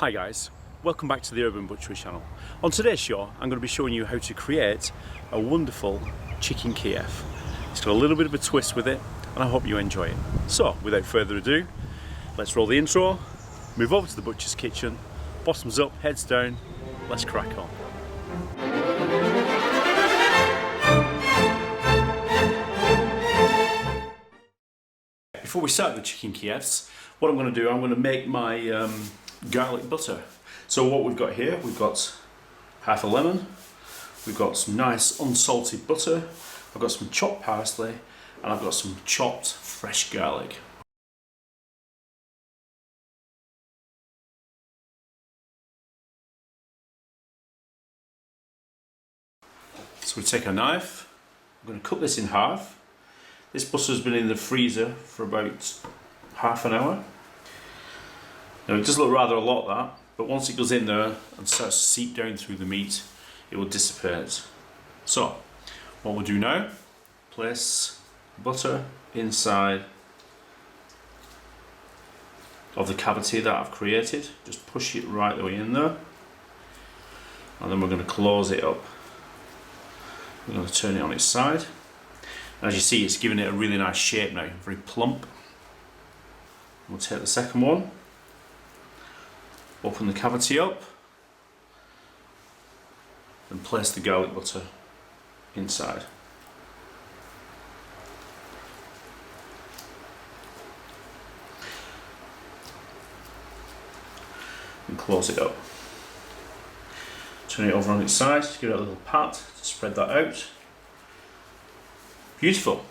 Hi guys, welcome back to the Urban Butchery Channel. On today's show I'm going to be showing you how to create a wonderful Chicken Kiev. It's got a little bit of a twist with it and I hope you enjoy it. So without further ado, let's roll the intro, move over to the butcher's kitchen, bottoms up, heads down, let's crack on. Before we start the Chicken Kievs, what I'm going to do, I'm going to make my garlic butter. So what we've got here, we've got half a lemon, we've got some nice unsalted butter, I've got some chopped parsley, and I've got some chopped fresh garlic. So we take a knife, I'm going to cut this in half. This butter's been in the freezer for about half an hour. Now it does look rather a lot, that, but once it goes in there and starts to seep down through the meat, it will dissipate. So what we'll do now, place butter inside of the cavity that I've created. Just push it right the way in there, and then we're going to close it up. We're going to turn it on its side. And as you see, it's giving it a really nice shape now, very plump. We'll take the second one, open the cavity up, and place the garlic butter inside. And close it up. Turn it over on its side, give it a little pat to spread that out. Beautiful.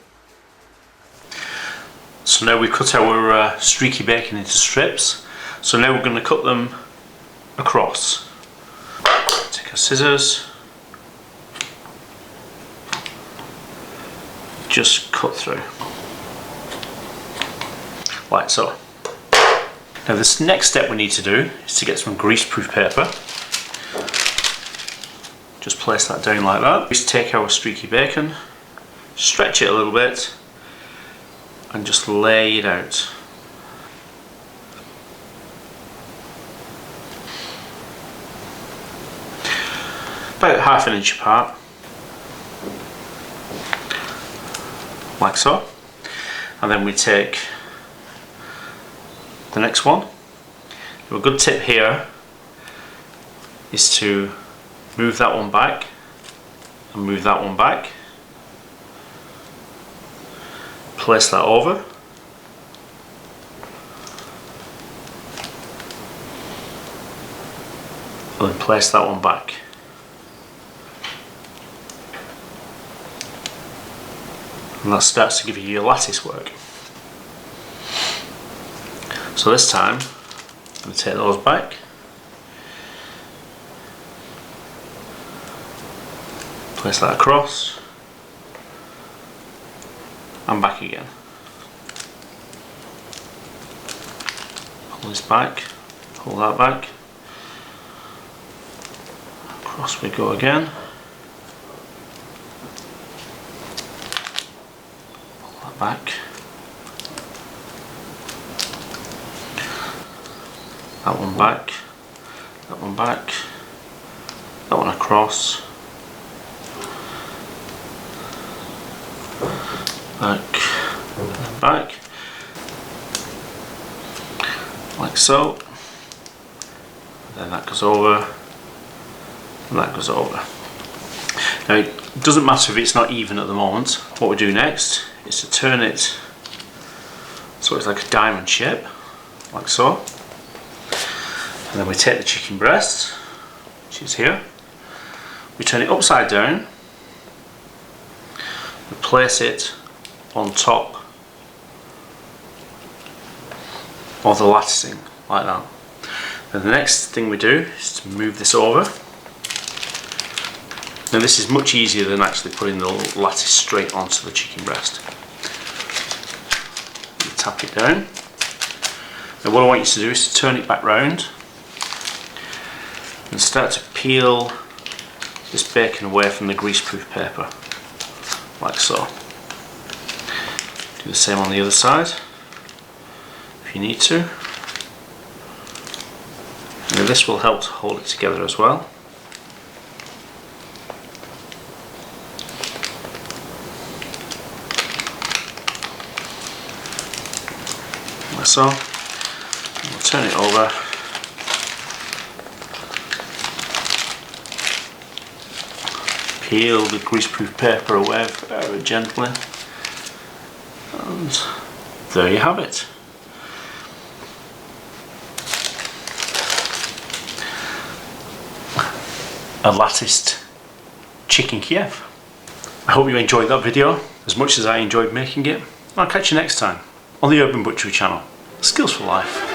So now we've cut our streaky bacon into strips. So now we're going to cut them across. Take our scissors, just cut through, like so. Now this next step we need to do is to get some greaseproof paper. Just place that down like that. Just take our streaky bacon, stretch it a little bit, and just lay it out. About half an inch apart, like so. And then we take the next one. A good tip here is to move that one back and move that one back. Place that over. And then place that one back. And that starts to give you your lattice work. So this time, I'm going to take those back. Place that across. And back again. Pull this back, pull that back. Across we go again. Pull that back. That one back. That one back. That one across. Back and back, like so. Then that goes over, and that goes over. Now it doesn't matter if it's not even at the moment. What we do next is to turn it so it's like a diamond shape, like so. And then we take the chicken breast, which is here, we turn it upside down, we place it on top of the latticing, like that. Then the next thing we do is to move this over. Now this is much easier than actually putting the lattice straight onto the chicken breast. You tap it down. Now what I want you to do is to turn it back round and start to peel this bacon away from the greaseproof paper, like so. Do the same on the other side if you need to. And Maybe this will help to hold it together as well. Like so. We'll turn it over. Peel the greaseproof paper away very gently. And there you have it. A latticed Chicken Kiev. I hope you enjoyed that video as much as I enjoyed making it. I'll catch you next time on the Urban Butchery Channel. Skills for life.